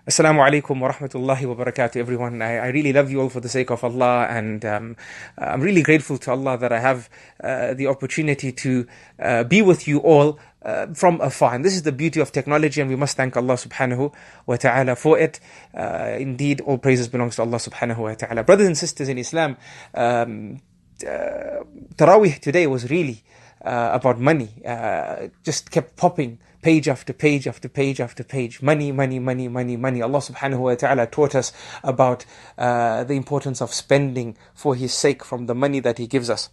Assalamu alaikum wa rahmatullahi wa barakatuh, everyone. I really love you all for the sake of Allah, and I'm really grateful to Allah that I have the opportunity to be with you all from afar. And this is the beauty of technology, and we must thank Allah subhanahu wa ta'ala for it. Indeed, all praises belongs to Allah subhanahu wa ta'ala. Brothers and sisters in Islam, Taraweeh today was really about money. Just kept popping page after page after page after page. Money, money, money, money, money. Allah subhanahu wa ta'ala taught us about the importance of spending for His sake from the money that He gives us.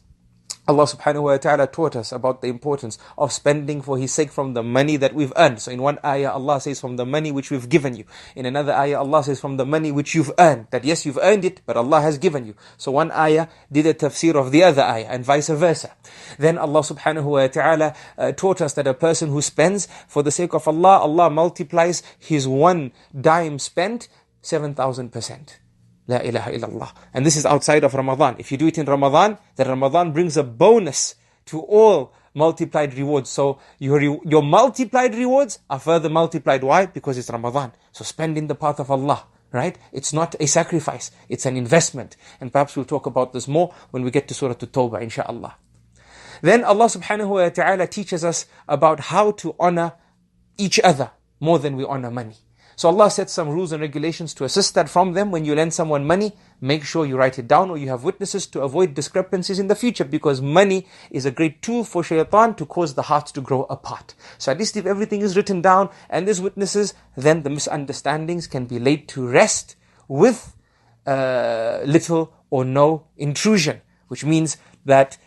Allah subhanahu wa ta'ala taught us about the importance of spending for His sake from the money that we've earned. So in one ayah, Allah says from the money which we've given you. In another ayah, Allah says from the money which you've earned. That yes, you've earned it, but Allah has given you. So one ayah did a tafsir of the other ayah, and vice versa. Then Allah subhanahu wa ta'ala taught us that a person who spends for the sake of Allah, Allah multiplies his one dime spent 7,000%. La ilaha illallah. And this is outside of Ramadan. If you do it in Ramadan, then Ramadan brings a bonus to all multiplied rewards. So your multiplied rewards are further multiplied. Why? Because it's Ramadan. So spend in the path of Allah, right? It's not a sacrifice, it's an investment. And perhaps we'll talk about this more when we get to Surah At-Tawbah, inshaAllah. Then Allah subhanahu wa ta'ala teaches us about how to honor each other more than we honor money. So Allah sets some rules and regulations to assist that. From them, when you lend someone money, make sure you write it down or you have witnesses to avoid discrepancies in the future, because money is a great tool for shaitan to cause the hearts to grow apart. So at least if everything is written down and there's witnesses, then the misunderstandings can be laid to rest with little or no intrusion, which means that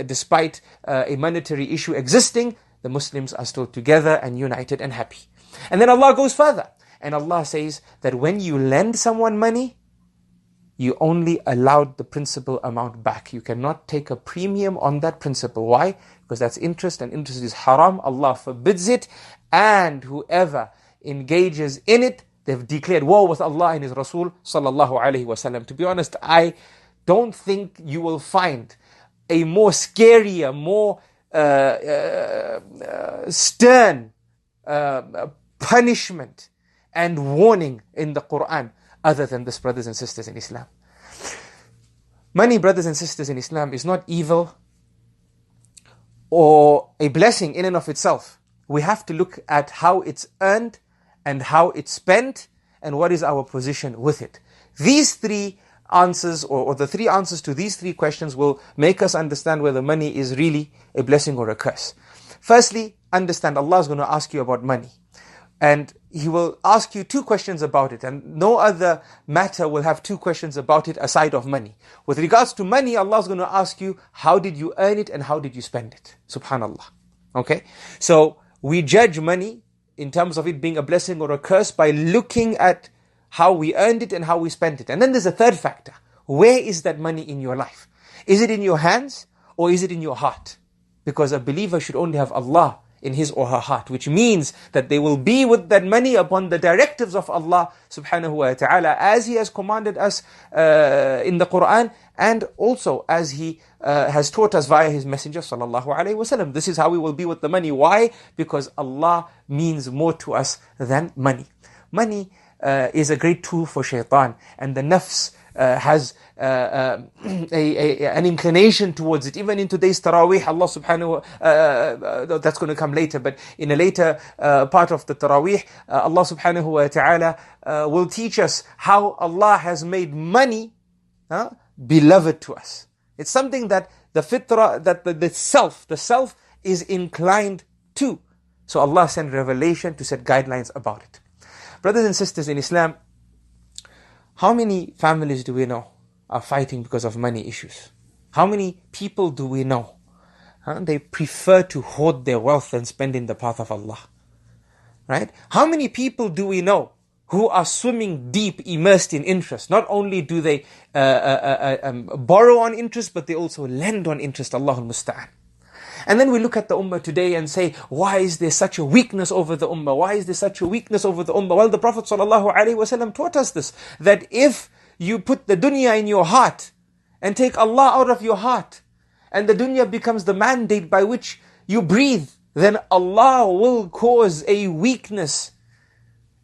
despite a monetary issue existing, the Muslims are still together and united and happy. And then Allah goes further, and Allah says that when you lend someone money, you only allowed the principal amount back. You cannot take a premium on that principal. Why? Because that's interest, and interest is haram. Allah forbids it, and whoever engages in it, they've declared war with Allah and His Rasul sallallahu alaihi wasallam. To be honest, I don't think you will find a more scarier, more stern punishment and warning in the Qur'an other than this, brothers and sisters in Islam. Money, brothers and sisters in Islam, is not evil or a blessing in and of itself. We have to look at how it's earned and how it's spent and what is our position with it. These three answers, or the three answers to these three questions, will make us understand whether money is really a blessing or a curse. Firstly, understand Allah is going to ask you about money, and He will ask you two questions about it, and no other matter will have two questions about it aside of money. With regards to money, Allah is going to ask you, how did you earn it and how did you spend it? Subhanallah. Okay? So we judge money in terms of it being a blessing or a curse by looking at how we earned it and how we spent it. And then there's a third factor. Where is that money in your life? Is it in your hands or is it in your heart? Because a believer should only have Allah in his or her heart, which means that they will be with that money upon the directives of Allah subhanahu wa ta'ala, as He has commanded us in the Qur'an, and also as He has taught us via His Messenger sallallahu alaihi wasallam. This is how we will be with the money. Why? Because Allah means more to us than money. Money is a great tool for shaitan, and the nafs has an inclination towards it. Even in today's Taraweeh, Allah subhanahu wa that's going to come later, but in a later part of the Taraweeh, Allah subhanahu wa ta'ala will teach us how Allah has made money beloved to us. It's something that the fitrah, that the self is inclined to. So Allah sent revelation to set guidelines about it. Brothers and sisters in Islam, how many families do we know are fighting because of money issues? How many people do we know? They prefer to hoard their wealth than spend in the path of Allah. Right? How many people do we know who are swimming deep, immersed in interest? Not only do they borrow on interest, but they also lend on interest. Allahul Musta'an. And then we look at the ummah today and say, why is there such a weakness over the ummah? Why is there such a weakness over the ummah? Well, the Prophet ﷺ taught us this, that if you put the dunya in your heart and take Allah out of your heart, and the dunya becomes the mandate by which you breathe, then Allah will cause a weakness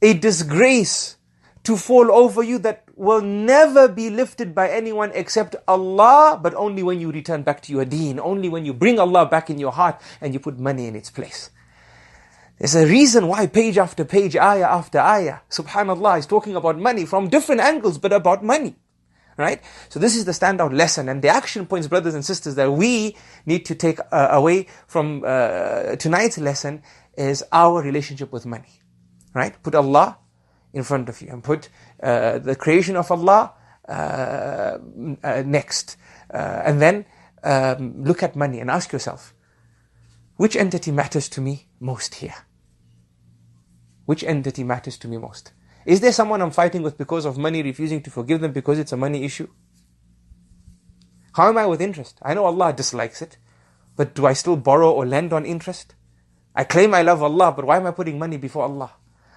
a disgrace to fall over you that will never be lifted by anyone except Allah, but only when you return back to your deen, only when you bring Allah back in your heart and you put money in its place. There's a reason why page after page, ayah after ayah, subhanallah, is talking about money from different angles, but about money. Right? So this is the standout lesson and the action points, brothers and sisters, that we need to take away from tonight's lesson is our relationship with money. Right? Put Allah in front of you and put the creation of Allah next. And then look at money and ask yourself, which entity matters to me most here? Which entity matters to me most? Is there someone I'm fighting with because of money, refusing to forgive them because it's a money issue? How am I with interest? I know Allah dislikes it, but do I still borrow or lend on interest? I claim I love Allah, but why am I putting money before Allah?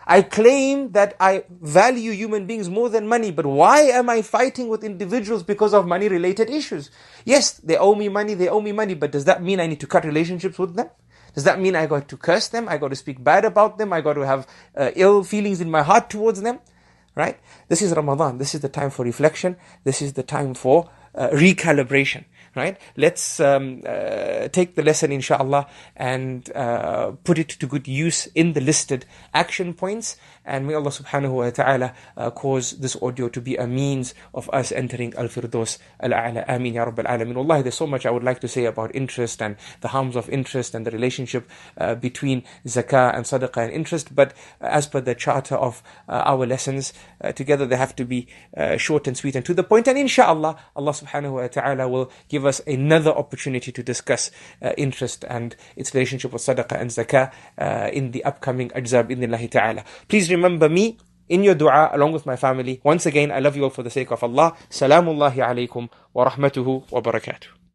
I claim that I value human beings more than money, but why am I fighting with individuals because of money-related issues? Yes, they owe me money, but does that mean I need to cut relationships with them? Does that mean I got to curse them? I got to speak bad about them? I got to have ill feelings in my heart towards them? Right? This is Ramadan. This is the time for reflection. This is the time for recalibration. Right? Let's take the lesson, inshallah, and put it to good use in the listed action points. And may Allah subhanahu wa ta'ala cause this audio to be a means of us entering Al-Firdaus alAali. Ameen ya Rabbal Alameen. Wallahi, there's so much I would like to say about interest and the harms of interest and the relationship between zakah and sadaqah and interest. But as per the charter of our lessons, together they have to be short and sweet and to the point. And inshallah, Allah subhanahu wa ta'ala will give us another opportunity to discuss interest and its relationship with sadaqah and zakah in the upcoming ajza bi'idhnillahi ta'ala. Please remember me in your dua along with my family. Once again, I love you all for the sake of Allah. Salamullahi alaykum wa rahmatuhu wa barakatuh.